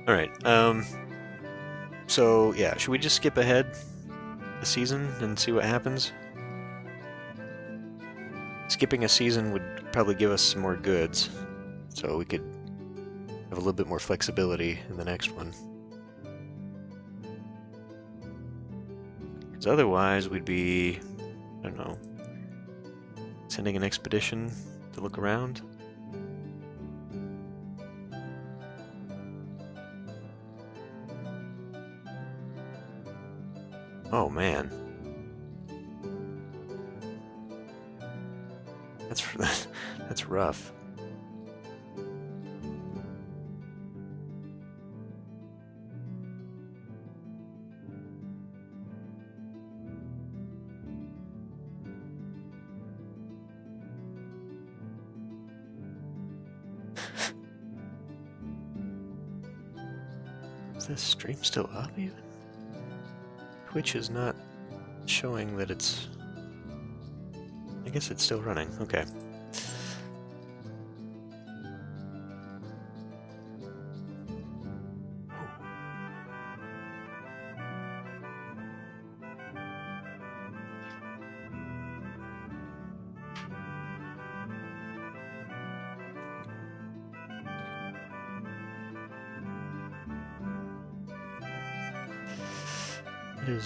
Alright, so yeah, should we just skip ahead a season and see what happens? Skipping a season would probably give us some more goods, so we could have a little bit more flexibility in the next one. Because otherwise we'd be, I don't know, sending an expedition to look around. Oh man. That's that's rough. Is this stream still up even? Twitch is not showing that it's... I guess it's still running, okay. It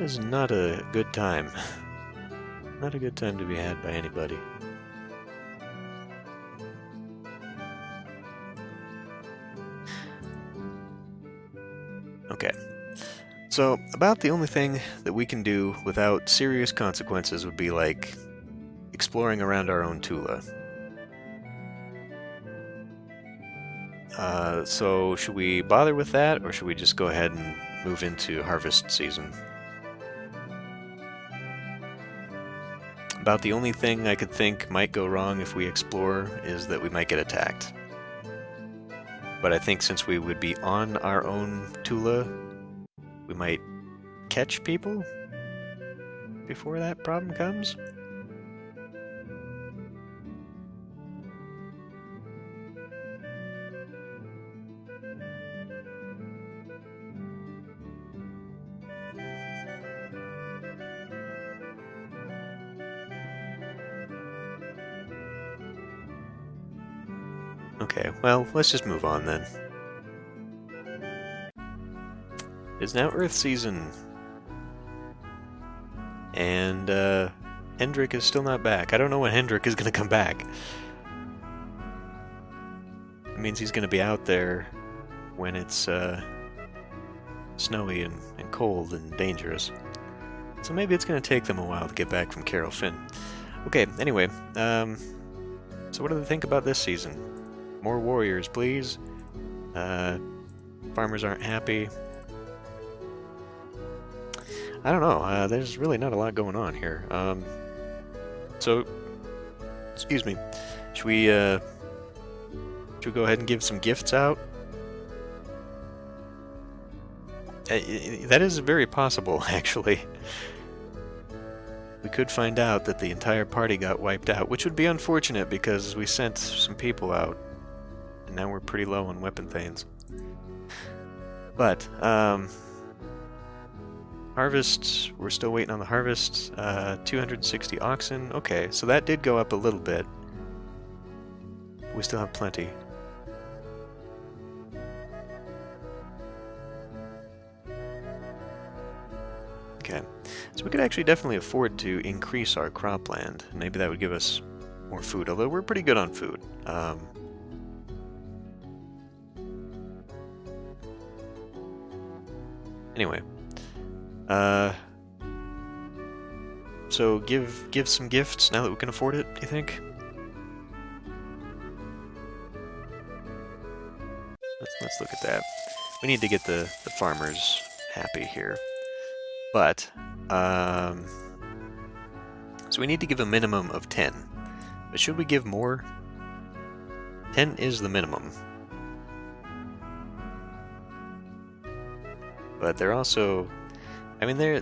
is not a good time. Not a good time to be had by anybody. Okay. So, about the only thing that we can do without serious consequences would be like exploring around our own Tula. So should we bother with that, or should we just go ahead and move into harvest season? About the only thing I could think might go wrong if we explore is that we might get attacked. But I think since we would be on our own Tula, we might catch people before that problem comes. Okay, well, let's just move on then. It's now Earth season. And, Hendrik is still not back. I don't know when Hendrik is gonna come back. It means he's gonna be out there when it's, snowy and cold and dangerous. So maybe it's gonna take them a while to get back from Carol Finn. Okay, anyway, so what do they think about this season? More warriors, please. Farmers aren't happy. I don't know. There's really not a lot going on here. So, excuse me. Should we go ahead and give some gifts out? That is very possible, actually. We could find out that the entire party got wiped out, which would be unfortunate because we sent some people out. And now we're pretty low on weapon thanes. But, harvest, we're still waiting on the harvest. 260 oxen. Okay, so that did go up a little bit. We still have plenty. Okay, so we could actually definitely afford to increase our cropland. Maybe that would give us more food, although we're pretty good on food. Anyway, so give some gifts now that we can afford it, do you think? Let's look at that. We need to get the farmers happy here. But, so we need to give a minimum of 10. But should we give more? 10 is the minimum. But they're also, I mean, they're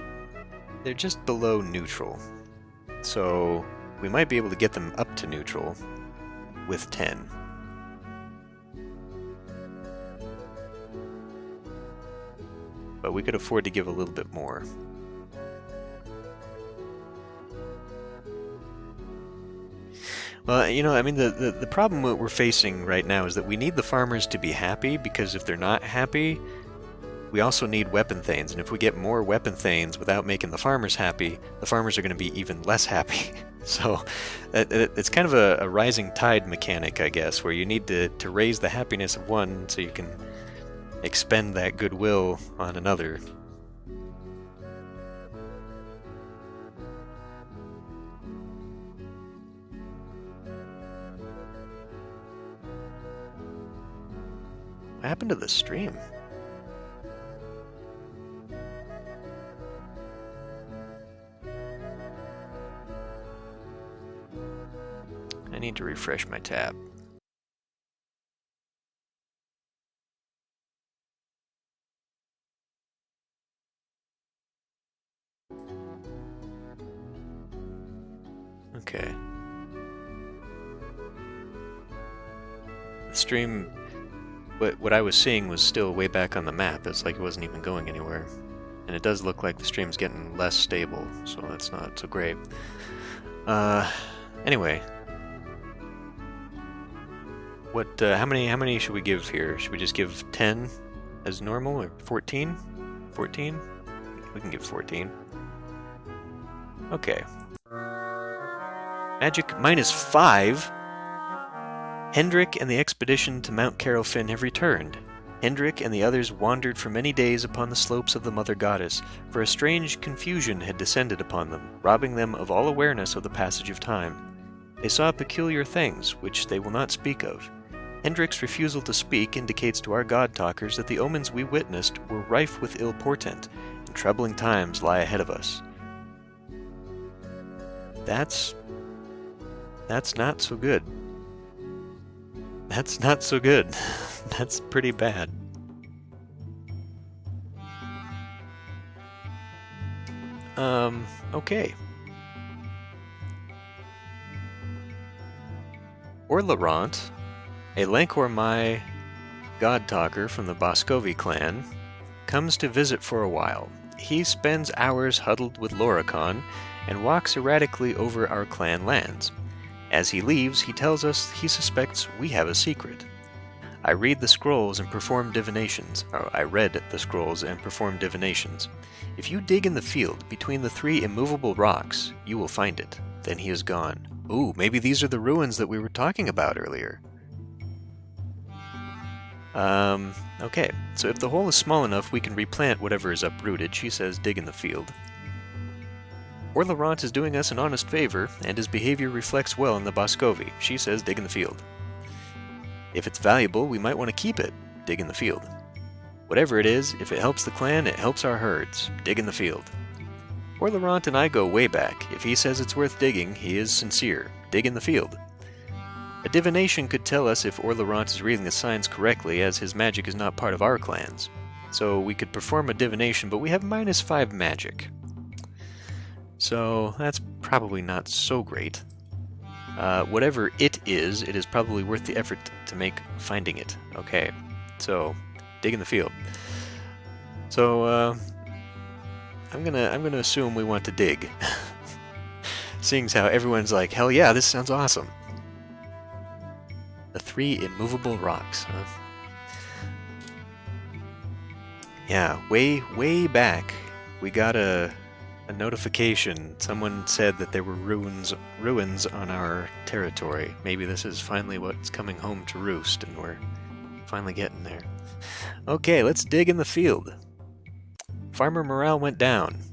just below neutral. So we might be able to get them up to neutral with 10. but we could afford to give a little bit more. Well, you know, I mean, the problem that we're facing right now is that we need the farmers to be happy, because if they're not happy, we also need weapon thanes, and if we get more weapon thanes without making the farmers happy, the farmers are going to be even less happy. So it's kind of a rising tide mechanic, I guess, where you need to raise the happiness of one so you can expend that goodwill on another. What happened to the stream? I need to refresh my tab. Okay. The stream, what I was seeing was still way back on the map. It's like it wasn't even going anywhere. And it does look like the stream's getting less stable, so that's not so great. Anyway. What, how many should we give here? Should we just give 10 as normal, or 14? 14? We can give 14. Okay. Magic -5. Hendrik and the expedition to Mount Carolfin have returned. Hendrik and the others wandered for many days upon the slopes of the Mother Goddess, for a strange confusion had descended upon them, robbing them of all awareness of the passage of time. They saw peculiar things, which they will not speak of. Hendrik's refusal to speak indicates to our god-talkers that the omens we witnessed were rife with ill portent, and troubling times lie ahead of us. That's not so good. That's not so good. That's pretty bad. Okay. Orlerant, a Lancor Mai god-talker from the Boscovi clan, comes to visit for a while. He spends hours huddled with Loricon and walks erratically over our clan lands. As he leaves, he tells us he suspects we have a secret. I read the scrolls and perform divinations. I read the scrolls and perform divinations. If you dig in the field between the 3 immovable rocks, you will find it. Then he is gone. Ooh, maybe these are the ruins that we were talking about earlier. Okay, so if the hole is small enough, we can replant whatever is uprooted. She says dig in the field. Orlerant is doing us an honest favor, and his behavior reflects well in the Boscovi. She says dig in the field. If it's valuable, we might want to keep it. Dig in the field. Whatever it is, if it helps the clan, it helps our herds. Dig in the field. Orlerant and I go way back. If he says it's worth digging, he is sincere. Dig in the field. A divination could tell us if Orlerant is reading the signs correctly, as his magic is not part of our clans. So we could perform a divination, but we have -5 magic. So that's probably not so great. Whatever it is probably worth the effort to make finding it. Okay, so dig in the field. So I'm gonna assume we want to dig, seeing as how everyone's like, hell yeah, this sounds awesome. The 3 immovable rocks, huh? Yeah, way back, we got a notification. Someone said that there were ruins on our territory. Maybe this is finally what's coming home to roost, and we're finally getting there. Okay, let's dig in the field. Farmer morale went down.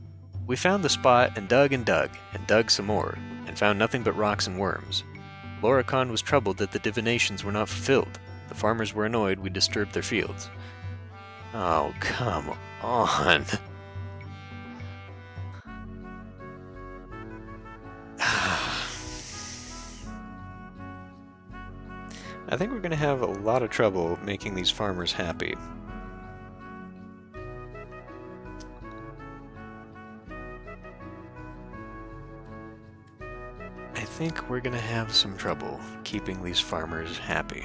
We found the spot and dug some more, and found nothing but rocks and worms. Loricon was troubled that the divinations were not fulfilled. The farmers were annoyed we disturbed their fields. Oh, come on. I think we're going to have a lot of trouble making these farmers happy. I think we're going to have some trouble keeping these farmers happy.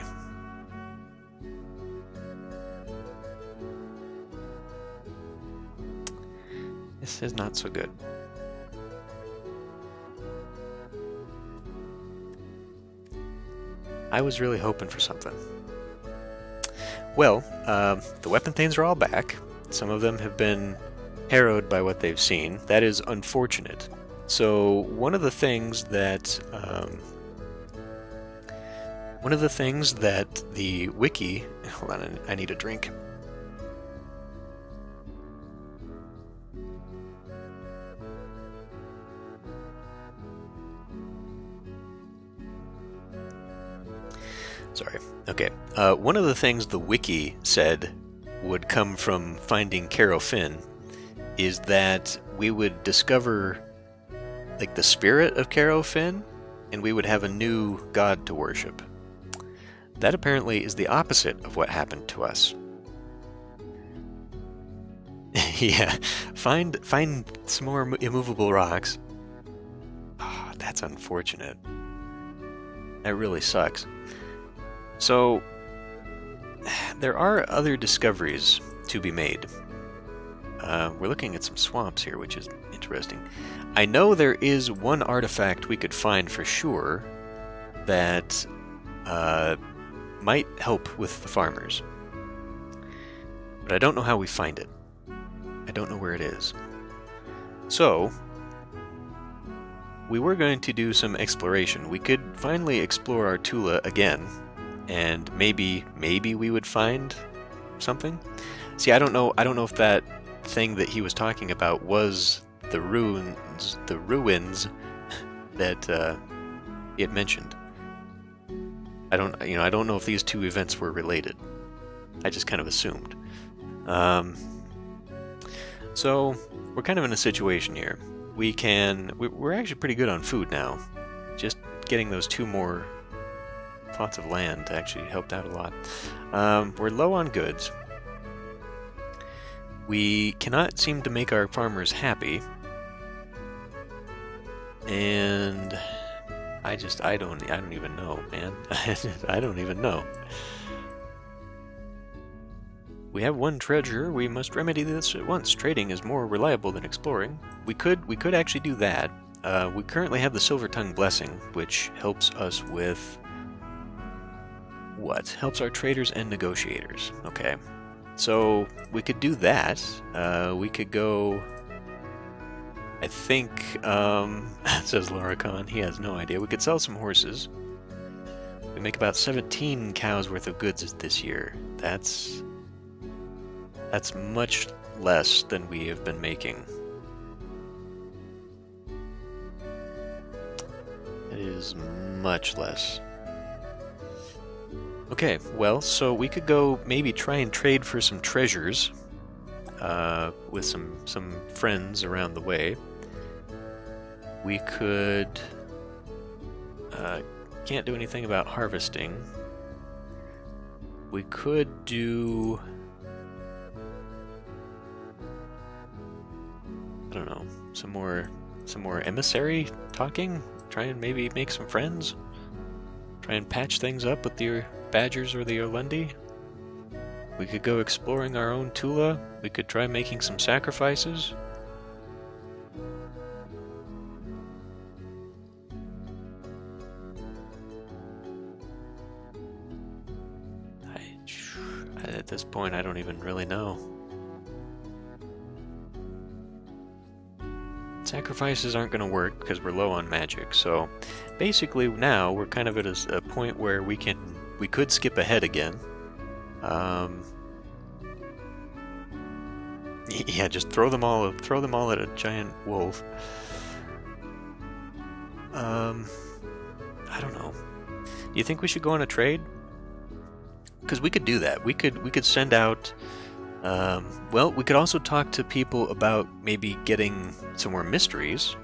This is not so good. I was really hoping for something. Well, the weapon thanes are all back. Some of them have been harrowed by what they've seen. That is unfortunate. So one of the things that the wiki... Hold on, I need a drink. Sorry. Okay. One of the things the wiki said would come from finding Caro Finn is that we would discover like the spirit of Caro Finn, and we would have a new god to worship. That apparently is the opposite of what happened to us. Yeah, find some more immovable rocks. Oh, that's unfortunate. That really sucks. So, there are other discoveries to be made. We're looking at some swamps here, which is interesting. I know there is one artifact we could find for sure that might help with the farmers. But I don't know how we find it. I don't know where it is. So, we were going to do some exploration. We could finally explore our Tula again, and maybe we would find something. See, I don't know if that thing that he was talking about was the ruins that he had mentioned. I don't know if these two events were related. I just kind of assumed. So we're kind of in a situation here. We're actually pretty good on food now. Just getting those 2 more plots of land actually helped out a lot. We're low on goods. We cannot seem to make our farmers happy. And I don't even know, man. I don't even know. We have 1 treasure. We must remedy this at once. Trading is more reliable than exploring. We could actually do that. We currently have the Silver-Tongue Blessing, which helps us with what? Helps our traders and negotiators. Okay. So we could do that. We could go... I think, says Loricon, he has no idea. We could sell some horses. We make about 17 cows worth of goods this year. That's much less than we have been making. It is much less. Okay, well, so we could go maybe try and trade for some treasures with some friends around the way. We could... can't do anything about harvesting. We could do... I don't know, some more emissary talking? Try and maybe make some friends? Try and patch things up with the Badgers or the Orlundi? We could go exploring our own Tula. We could try making some sacrifices. At this point, I don't even really know. Sacrifices aren't going to work because we're low on magic, so basically now we're kind of at a point where we could skip ahead again. Yeah, just throw them all at a giant wolf. I don't know. Do you think we should go on a trade? Because we could do that. We could send out. Well, we could also talk to people about maybe getting some more mysteries.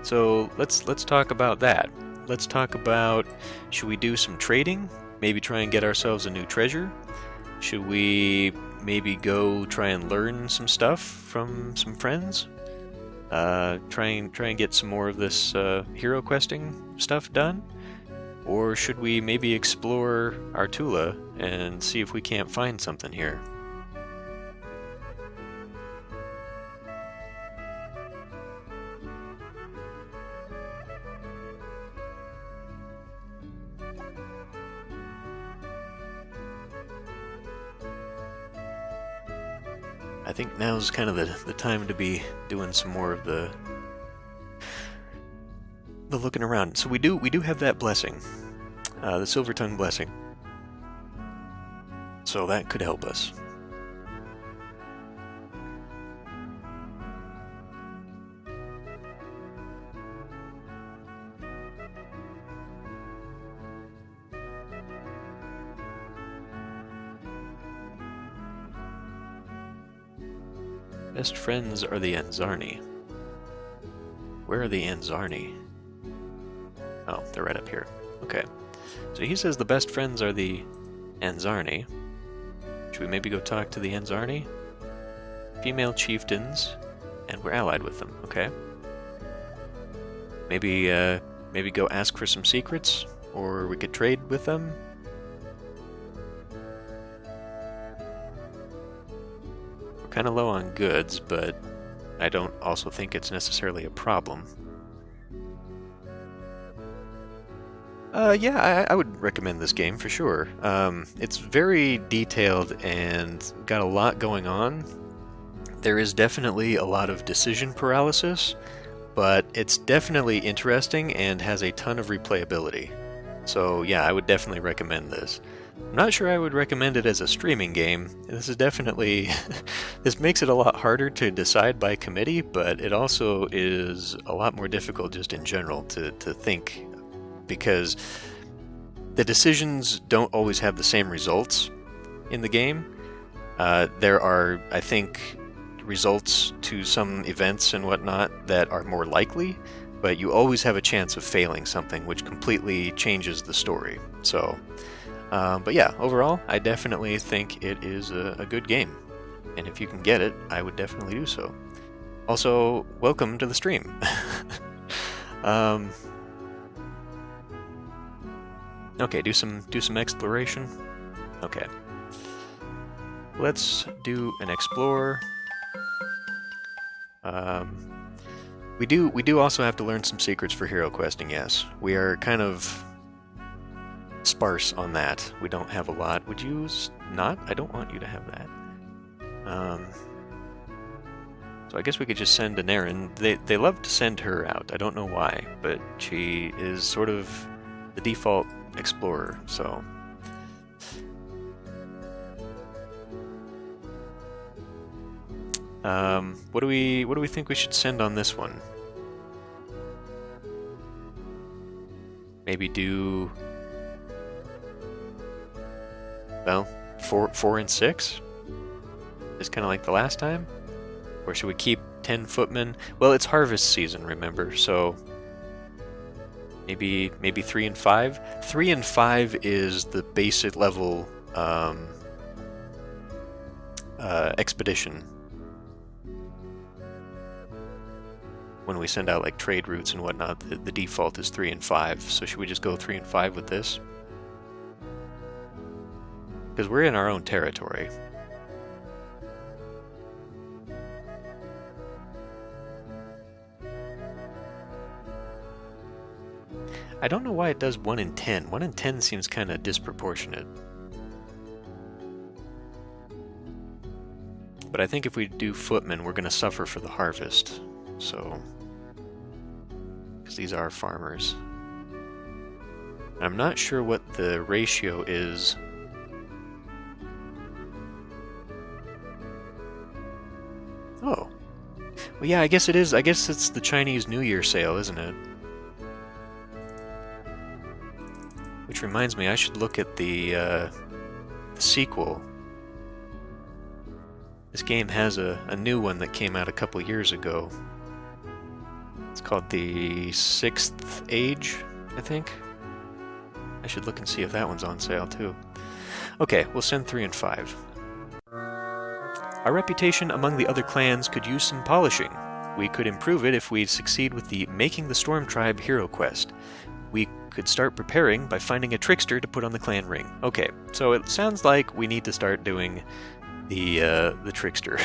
So let's talk about that. Let's talk about, should we do some trading? Maybe try and get ourselves a new treasure? Should we maybe go try and learn some stuff from some friends? Try and get some more of this hero questing stuff done? Or should we maybe explore our Tula and see if we can't find something here? I think now's kind of the time to be doing some more of the looking around. So we do have that blessing, the Silver Tongue blessing. So that could help us. Best friends are the Anzarni. Where are the Anzarni? Oh, they're right up here. Okay. So he says the best friends are the Anzarni. Should we maybe go talk to the Anzarni? Female chieftains, and we're allied with them. Okay. Maybe go ask for some secrets, or we could trade with them. Kind of low on goods, but I don't also think it's necessarily a problem. Yeah, I would recommend this game for sure. It's very detailed and got a lot going on. There is definitely a lot of decision paralysis, but it's definitely interesting and has a ton of replayability. So yeah, I would definitely recommend this. I'm not sure I would recommend it as a streaming game. This is definitely... this makes it a lot harder to decide by committee, but it also is a lot more difficult just in general to think, because the decisions don't always have the same results in the game. There are, I think, results to some events and whatnot that are more likely, but you always have a chance of failing something, which completely changes the story. So... but yeah, overall, I definitely think it is a good game. And if you can get it, I would definitely do so. Also, welcome to the stream. Okay, do some exploration. Okay. Let's do an explore. We do also have to learn some secrets for hero questing, yes. We are kind of sparse on that. We don't have a lot. Would you not? I don't want you to have that. So I guess we could just send an errand. They love to send her out. I don't know why, but she is sort of the default explorer, so... what do we think we should send on this one? Maybe do... well, 4 and 6? Just kind of like the last time? Or should we keep 10 footmen? Well, it's harvest season, remember, so... Maybe 3 and 5? 3 and 5 is the basic level expedition. When we send out like trade routes and whatnot, the default is 3 and 5. So should we just go 3 and 5 with this? Because we're in our own territory. I don't know why it does 1 in 10. 1 in 10 seems kind of disproportionate. But I think if we do footmen, we're going to suffer for the harvest. So... because these are farmers. I'm not sure what the ratio is. Oh. Well, yeah, I guess it is. I guess it's the Chinese New Year sale, isn't it? Which reminds me, I should look at the sequel. This game has a new one that came out a couple years ago. It's called The Sixth Age, I think. I should look and see if that one's on sale, too. Okay, we'll send 3 and 5. Our reputation among the other clans could use some polishing. We could improve it if we succeed with the Making the Storm Tribe hero quest. We could start preparing by finding a trickster to put on the clan ring. Okay, so it sounds like we need to start doing the trickster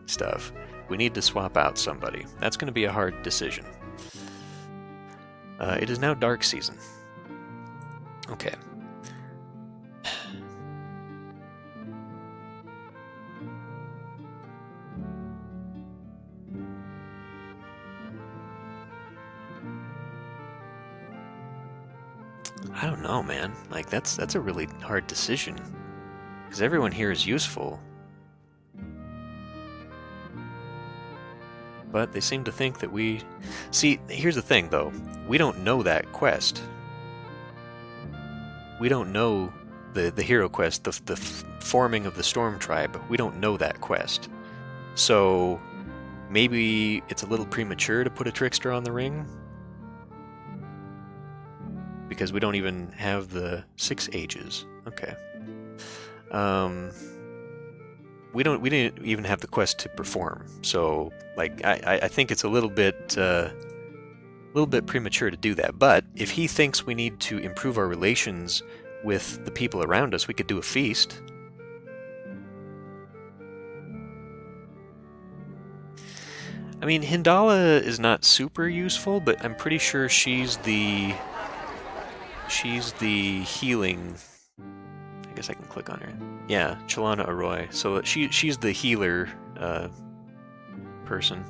stuff. We need to swap out somebody. That's going to be a hard decision. It is now dark season. Okay. I don't know, man. Like, that's a really hard decision. Because everyone here is useful. But they seem to think that we... See, here's the thing, though. We don't know that quest. We don't know the hero quest, the forming of the Storm Tribe. We don't know that quest. So maybe it's a little premature to put a trickster on the ring, because we don't even have the 6 ages. Okay. We didn't even have the quest to perform. So like I think it's a little bit premature to do that. But if he thinks we need to improve our relations with the people around us, we could do a feast. I mean, Hindala is not super useful, but I'm pretty sure she's the healing. I guess I can click on her. Yeah, Chalana Arroy. So she's the healer person.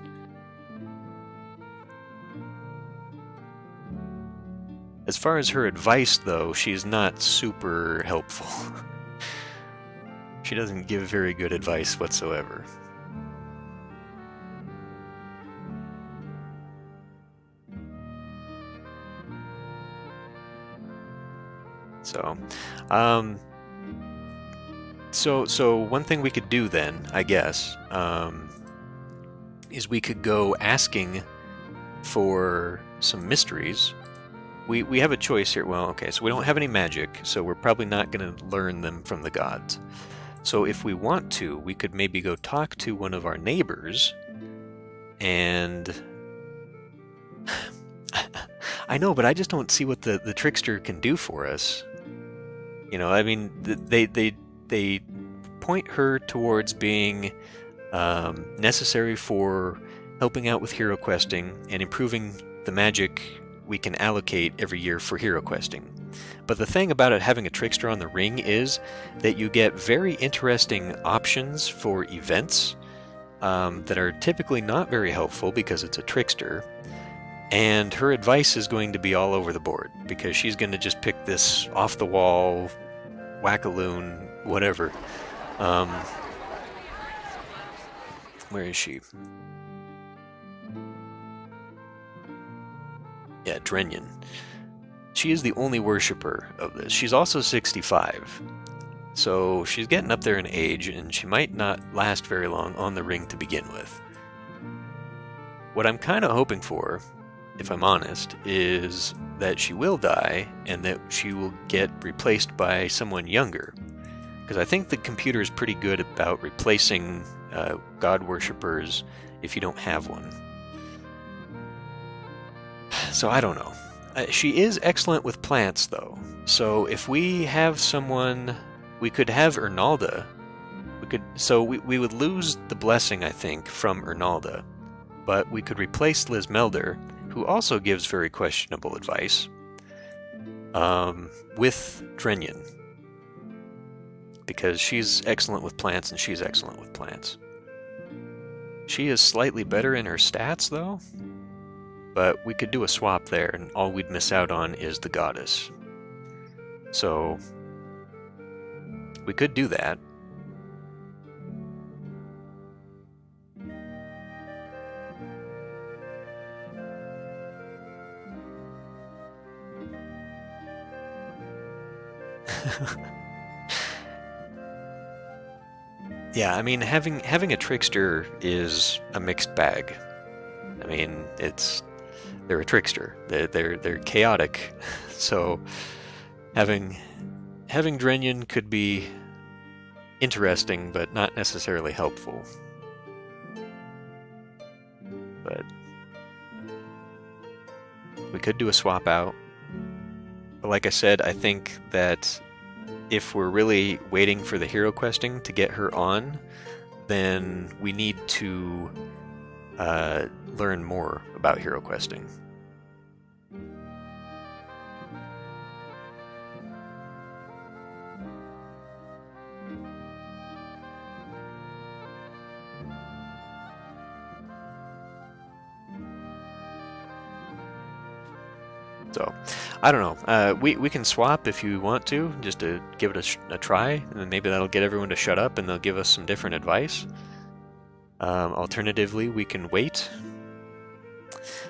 As far as her advice, though, she's not super helpful. She doesn't give very good advice whatsoever. So one thing we could do then, I guess, is we could go asking for some mysteries. We have a choice here. Well, okay, so we don't have any magic, so we're probably not going to learn them from the gods. So if we want to, we could maybe go talk to one of our neighbors, and I know, but I just don't see what the trickster can do for us. You know, I mean, they point her towards being necessary for helping out with hero questing and improving the magic we can allocate every year for hero questing. But the thing about it having a trickster on the ring is that you get very interesting options for events that are typically not very helpful because it's a trickster. And her advice is going to be all over the board, because she's going to just pick this off-the-wall, whack-a-loon, whatever. Where is she? Yeah, Drenyan. She is the only worshipper of this. She's also 65. So she's getting up there in age, and she might not last very long on the ring to begin with. What I'm kind of hoping for, if I'm honest, is that she will die and that she will get replaced by someone younger. Because I think the computer is pretty good about replacing god worshippers if you don't have one. So I don't know. She is excellent with plants, though. So if we have someone, we could have Ernalda. We would lose the blessing, I think, from Ernalda, but we could replace Liz Melder, who also gives very questionable advice, with Drenyan, because she's excellent with plants and she's excellent with plants. She is slightly better in her stats, though, but we could do a swap there, and all we'd miss out on is the goddess. So we could do that. Yeah, I mean, having a trickster is a mixed bag. I mean, they're a trickster. They're chaotic. So having Drenyan could be interesting, but not necessarily helpful. But we could do a swap out. But like I said, I think that if we're really waiting for the hero questing to get her on, then we need to learn more about hero questing. So, I don't know. We can swap if you want to, just to give it a try, and then maybe that'll get everyone to shut up and they'll give us some different advice. Alternatively, we can wait.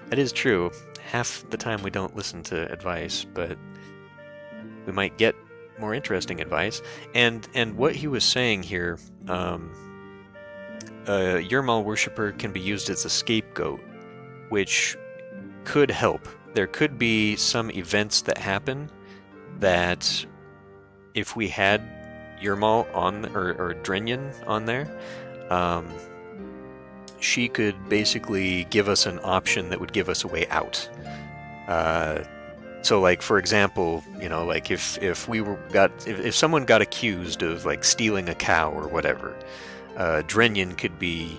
That is true. Half the time we don't listen to advice, but we might get more interesting advice. And what he was saying here, Yurmal Worshipper can be used as a scapegoat, which could help. There could be some events that happen that if we had Yurmal on, or Drenyan on there, she could basically give us an option that would give us a way out. So, like, for example, you know, like if someone got accused of like stealing a cow or whatever, Drenyan could be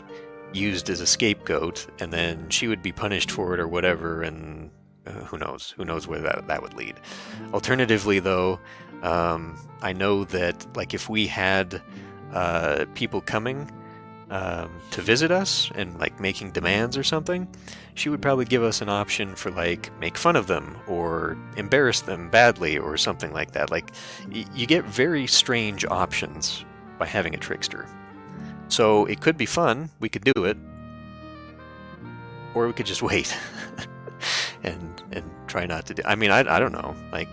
used as a scapegoat, and then she would be punished for it or whatever, and who knows where that would lead. Alternatively, though, I know that like if we had people coming to visit us and like making demands or something, she would probably give us an option for like make fun of them or embarrass them badly or something like that. Like you get very strange options by having a trickster. So it could be fun, we could do it, or we could just wait and try not to do. I mean, I don't know. Like